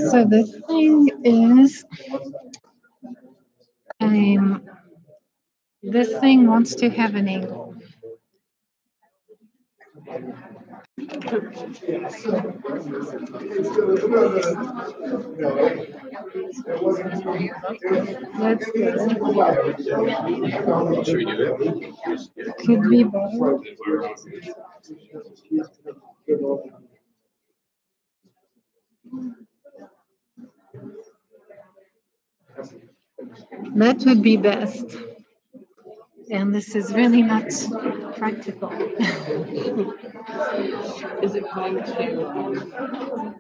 So the thing is, this thing wants to have an angle. That's good. Should we do it? Could be better. That would be best. And this is really not practical. Is it going to?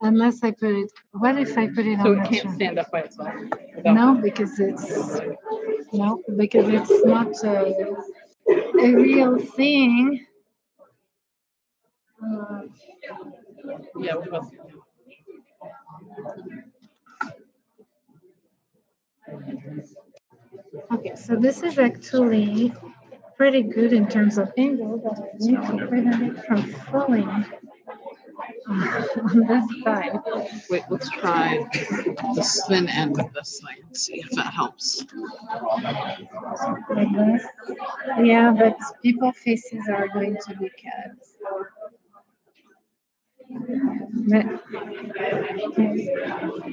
Unless I put it, what if I put it So on it the can't chair? stand up by itself? No, because it's not a real thing. Yeah, we must. Okay, so this is actually pretty good in terms of angle, but I need to prevent it from falling on this side. Wait, let's try the thin end of this thing and see if that helps. Like this. Yeah, but people's faces are going to be cut.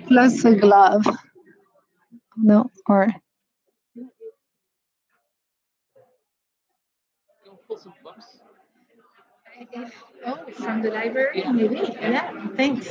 Plus a glove. No, or Pull some books. oh, from the library, maybe. Yeah, thanks.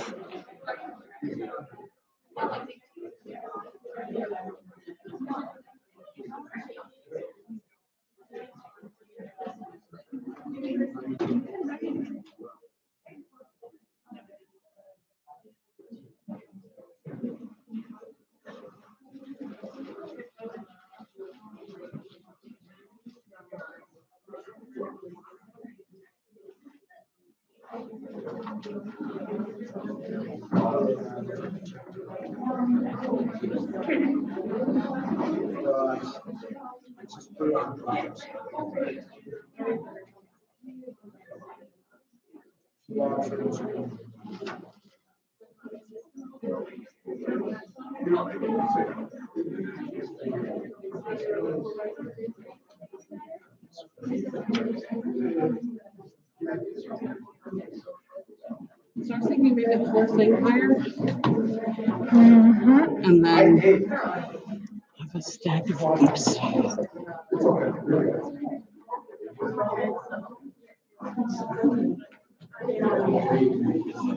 So I was thinking maybe the whole thing higher, Mm-hmm. and then have a stack of books.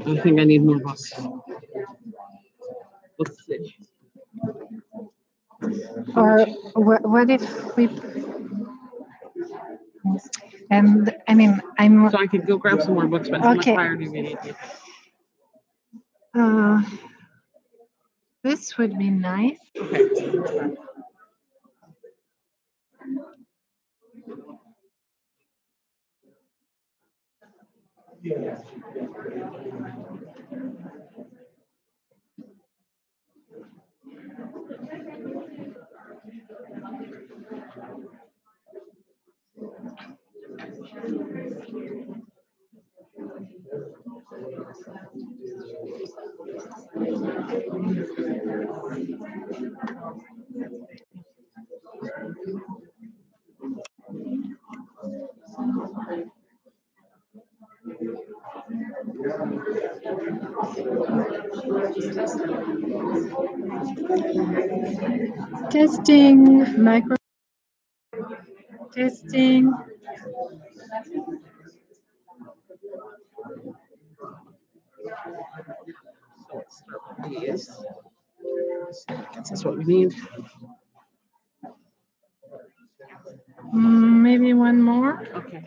I think I need more books. Let's see. Or what if we? And I mean, I'm So I could go grab some more books, but how much Okay. higher do we need? This would be nice. Okay. Testing micro. Testing. So let's start with these. That's what we need. Maybe one more. Okay.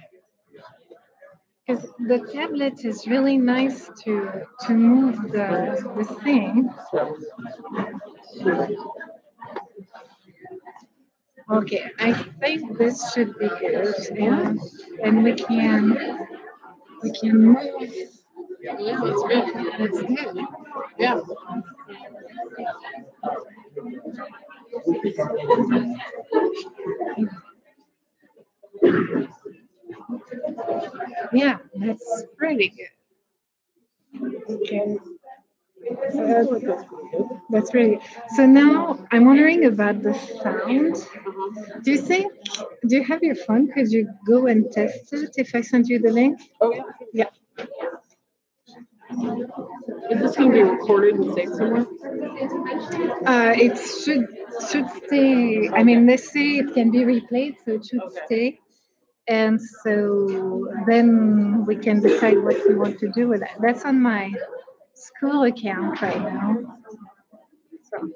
Because the tablet is really nice to move the thing. Okay, I think this should be good. Yeah, and we can move Yeah, that's good. It's good. Yeah. Yeah, that's pretty good. Okay. That's really good. So now I'm wondering about the sound. Do you think, do you have your phone? Could you go and test it if I send you the link? Oh yeah. Yeah. Is this going to be recorded and saved somewhere? It should stay. I mean, let's say it can be replayed, so it should stay. And so then we can decide what we want to do with it. That's on my school account right now. So.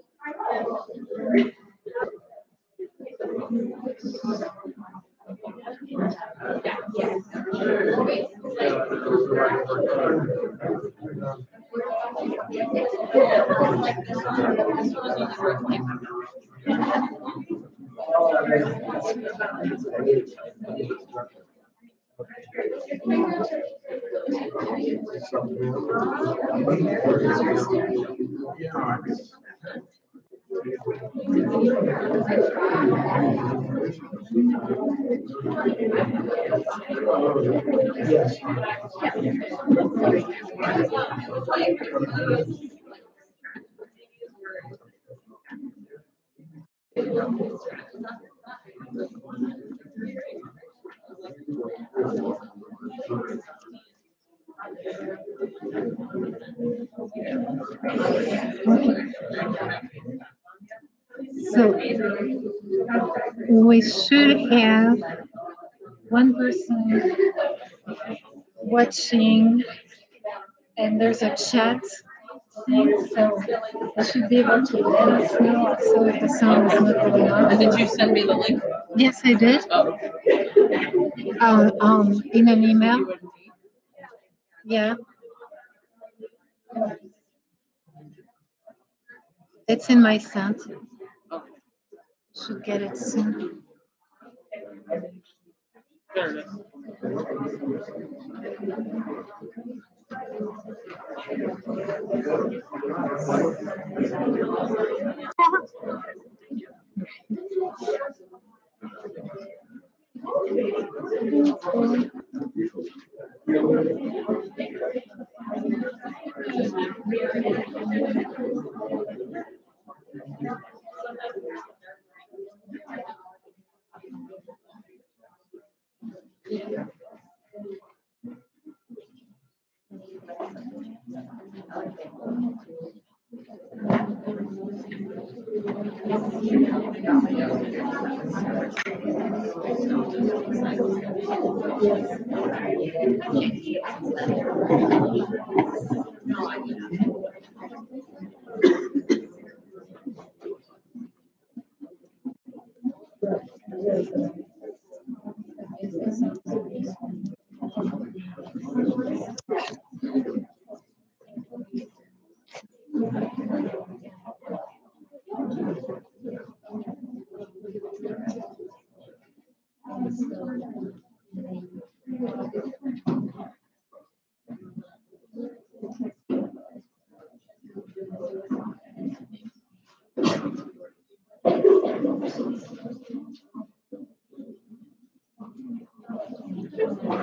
So we should have one person watching, and there's a chat thing, so they should be able to let us know also if the sound is not going And on. did you send me the link? Yes, I did. Oh. In an email. Yeah. It's in my sent. Should get it soon. There it is.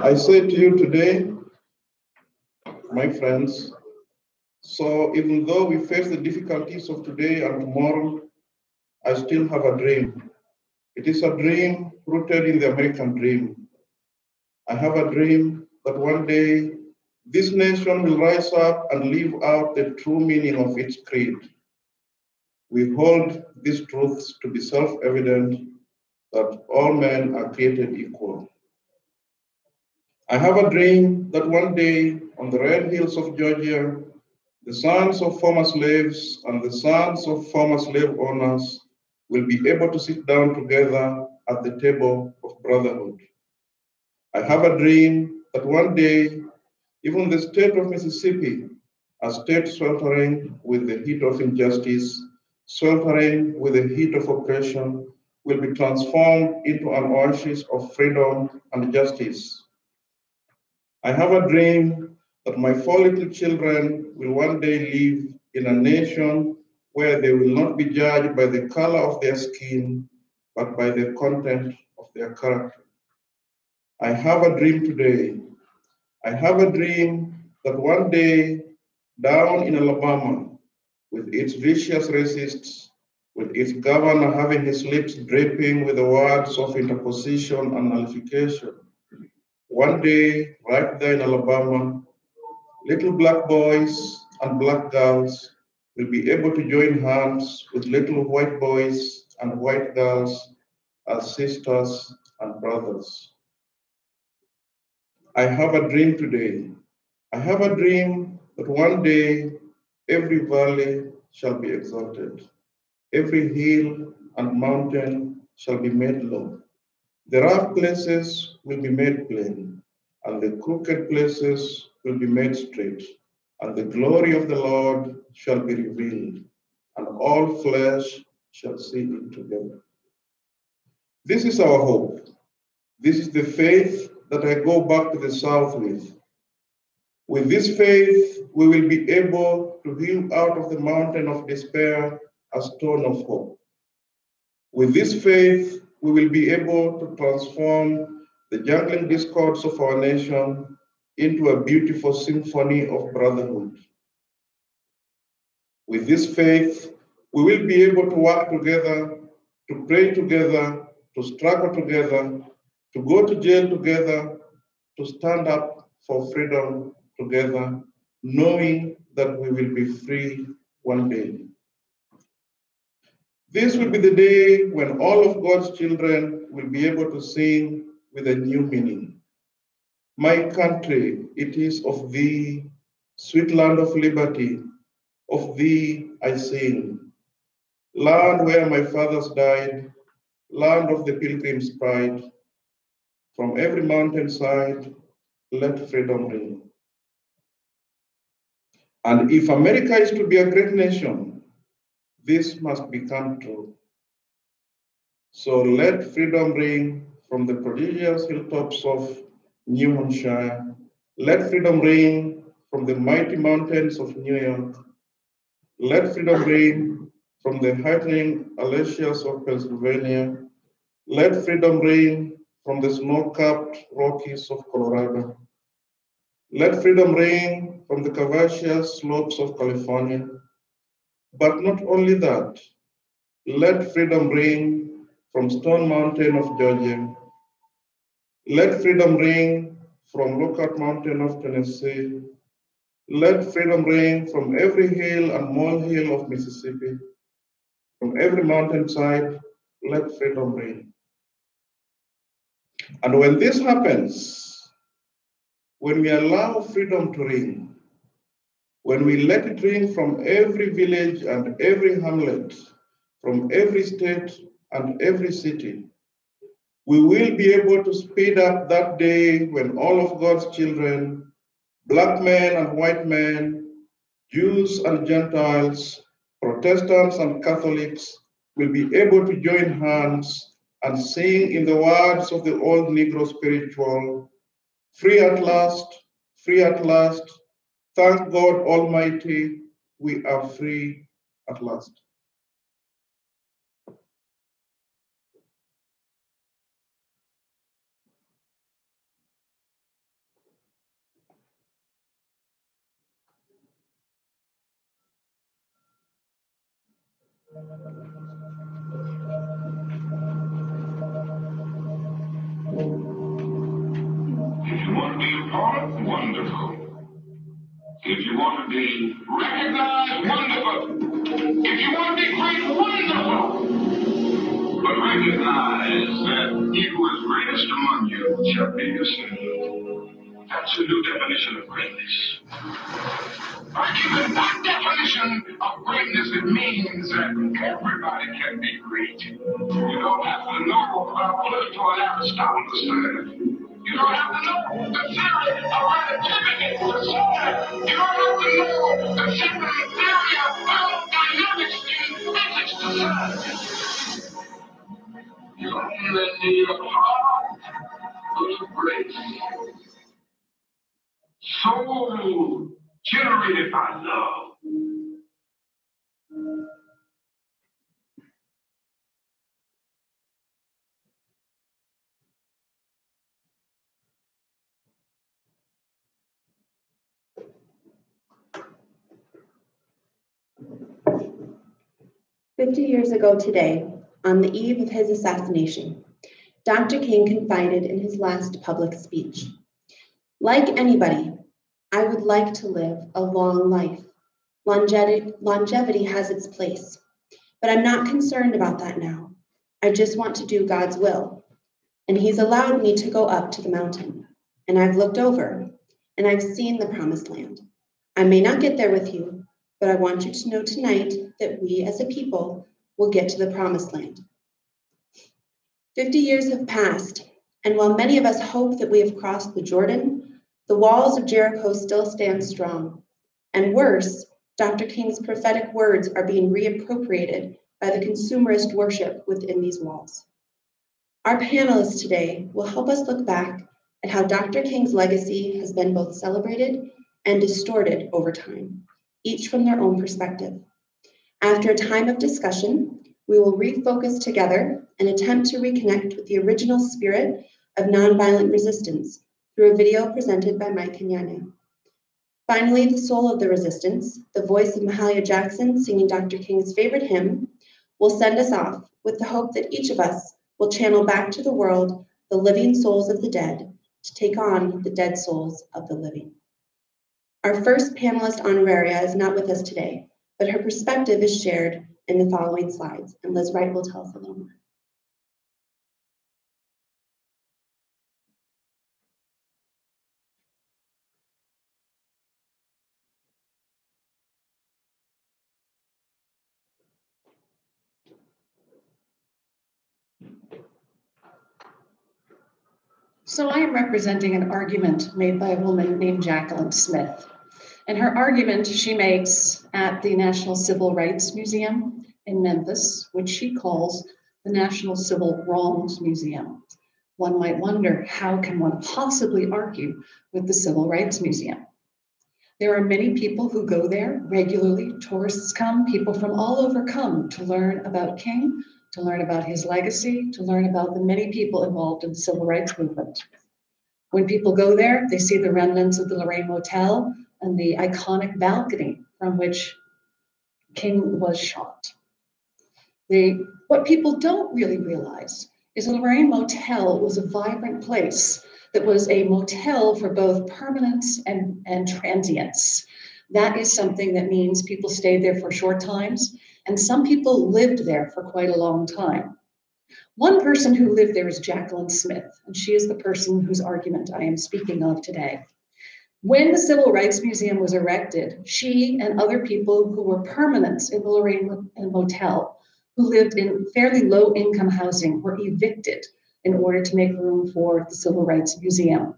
I say to you today, my friends, so even though we face the difficulties of today and tomorrow, I still have a dream. It is a dream rooted in the American dream. I have a dream that one day this nation will rise up and live out the true meaning of its creed. We hold these truths to be self-evident that all men are created equal. I have a dream that one day on the red hills of Georgia, the sons of former slaves and the sons of former slave owners will be able to sit down together at the table of brotherhood. I have a dream that one day, even the state of Mississippi, a state sweltering with the heat of injustice, sweltering with the heat of oppression, will be transformed into an oasis of freedom and justice. I have a dream that my 4 little children will one day live in a nation where they will not be judged by the color of their skin, but by the content of their character. I have a dream today. I have a dream that one day, down in Alabama, with its vicious racists, with its governor having his lips dripping with the words of interposition and nullification, one day, right there in Alabama, little black boys and black girls will be able to join hands with little white boys and white girls as sisters and brothers. I have a dream today. I have a dream that one day every valley shall be exalted, every hill and mountain shall be made low. The rough places will be made plain, and the crooked places will be made straight, and the glory of the Lord shall be revealed, and all flesh shall see it together. This is our hope. This is the faith that I go back to the south with. With this faith, we will be able to hew out of the mountain of despair a stone of hope. With this faith, we will be able to transform the jangling discords of our nation into a beautiful symphony of brotherhood. With this faith, we will be able to work together, to pray together, to struggle together, to go to jail together, to stand up for freedom together, knowing that we will be free one day. This will be the day when all of God's children will be able to sing with a new meaning. My country, it is of thee, sweet land of liberty, of thee I sing. Land where my fathers died, land of the pilgrim's pride. From every mountainside, let freedom ring. And if America is to be a great nation, this must become true. So let freedom ring from the prodigious hilltops of New Hampshire. Let freedom ring from the mighty mountains of New York. Let freedom ring from the heightening Appalachians of Pennsylvania. Let freedom ring from the snow-capped Rockies of Colorado. Let freedom ring from the curvaceous slopes of California. But not only that, let freedom ring from Stone Mountain of Georgia. Let freedom ring from Lookout Mountain of Tennessee. Let freedom ring from every hill and molehill of Mississippi. From every mountainside, let freedom ring. And when this happens, when we allow freedom to ring, when we let it ring from every village and every hamlet, from every state and every city, we will be able to speed up that day when all of God's children, black men and white men, Jews and Gentiles, Protestants and Catholics, will be able to join hands and sing in the words of the old Negro spiritual, free at last, free at last, thank God Almighty, we are free at last. If you want to be a part, wonderful. If you want to be recognized, wonderful. If you want to be great, wonderful. But recognize that he who is greatest among you shall be your son. That's the new definition of greatness. By giving that definition of greatness, it means that everybody can be great. You don't have to know political Aristotle to say it. You don't have to know the theory of relativity to say it. You don't have to know the second theory of thermodynamics in physics to say it. You only need a heart of grace. soul generated by love. 50 years ago today, on the eve of his assassination, Dr. King confided in his last public speech, "Like anybody, I would like to live a long life. Longevity has its place, but I'm not concerned about that now. I just want to do God's will. And he's allowed me to go up to the mountain, and I've looked over, and I've seen the promised land. I may not get there with you, but I want you to know tonight that we as a people will get to the promised land." 50 years have passed, and while many of us hope that we have crossed the Jordan, the walls of Jericho still stand strong. And worse, Dr. King's prophetic words are being reappropriated by the consumerist worship within these walls. Our panelists today will help us look back at how Dr. King's legacy has been both celebrated and distorted over time, each from their own perspective. After a time of discussion, we will refocus together and attempt to reconnect with the original spirit of nonviolent resistance through a video presented by Mike Kenyanya. Finally, the soul of the resistance, the voice of Mahalia Jackson singing Dr. King's favorite hymn, will send us off with the hope that each of us will channel back to the world the living souls of the dead to take on the dead souls of the living. Our first panelist honoraria is not with us today, but her perspective is shared in the following slides, and Liz Wright will tell us a little more. So I am representing an argument made by a woman named Jacqueline Smith. And her argument she makes at the National Civil Rights Museum in Memphis, which she calls the National Civil Wrongs Museum. One might wonder, how can one possibly argue with the Civil Rights Museum? There are many people who go there regularly. Tourists come, people from all over come to learn about King, to learn about his legacy, to learn about the many people involved in the civil rights movement. When people go there, they see the remnants of the Lorraine Motel and the iconic balcony from which King was shot. What people don't really realize is the Lorraine Motel was a vibrant place that was a motel for both permanents and transients. That is something that means people stayed there for short times, and some people lived there for quite a long time. One person who lived there is Jacqueline Smith, and she is the person whose argument I am speaking of today. When the Civil Rights Museum was erected, she and other people who were permanents in the Lorraine Motel, who lived in fairly low-income housing, were evicted in order to make room for the Civil Rights Museum.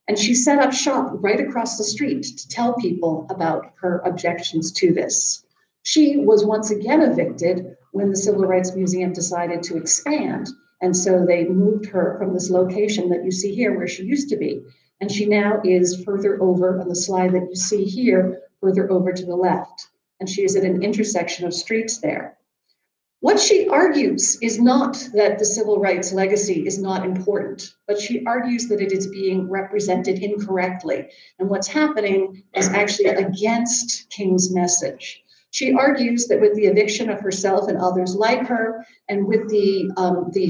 And she set up shop right across the street to tell people about her objections to this. She was once again evicted when the Civil Rights Museum decided to expand. And so they moved her from this location that you see here where she used to be. And she now is further over on the slide that you see here, further over to the left. And she is at an intersection of streets there. What she argues is not that the civil rights legacy is not important, but she argues that it is being represented incorrectly. And what's happening is actually against King's message. She argues that with the eviction of herself and others like her, and with the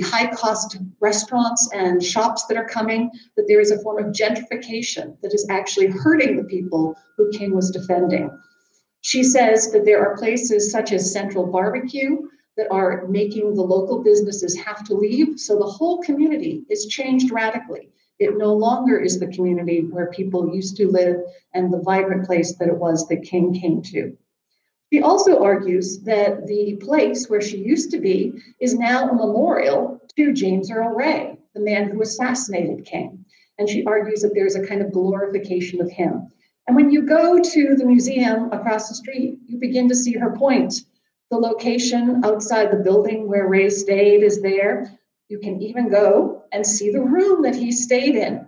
high-cost restaurants and shops that are coming, that there is a form of gentrification that is actually hurting the people who King was defending. She says that there are places such as Central Barbecue that are making the local businesses have to leave, so the whole community is changed radically. It no longer is the community where people used to live and the vibrant place that it was that King came to. She also argues that the place where she used to be is now a memorial to James Earl Ray, the man who assassinated King. And she argues that there's a kind of glorification of him. And when you go to the museum across the street, you begin to see her point. The location outside the building where Ray stayed is there. You can even go and see the room that he stayed in.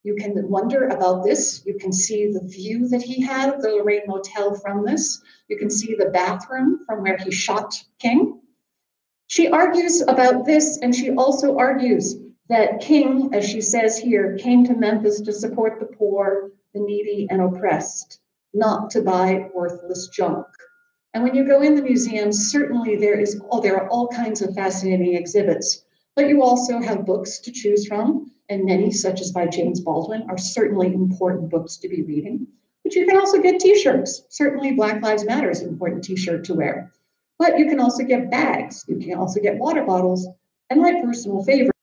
You can wonder about this. You can see the view that he had of the Lorraine Motel from this. You can see the bathroom from where he shot King. She argues about this, and she also argues that King, as she says here, came to Memphis to support the poor, the needy, and oppressed, not to buy worthless junk. And when you go in the museum, certainly there are all kinds of fascinating exhibits, but you also have books to choose from, and many, such as by James Baldwin, are certainly important books to be reading. But you can also get t-shirts. Certainly Black Lives Matter is an important t-shirt to wear. But you can also get bags. You can also get water bottles. And my personal favorite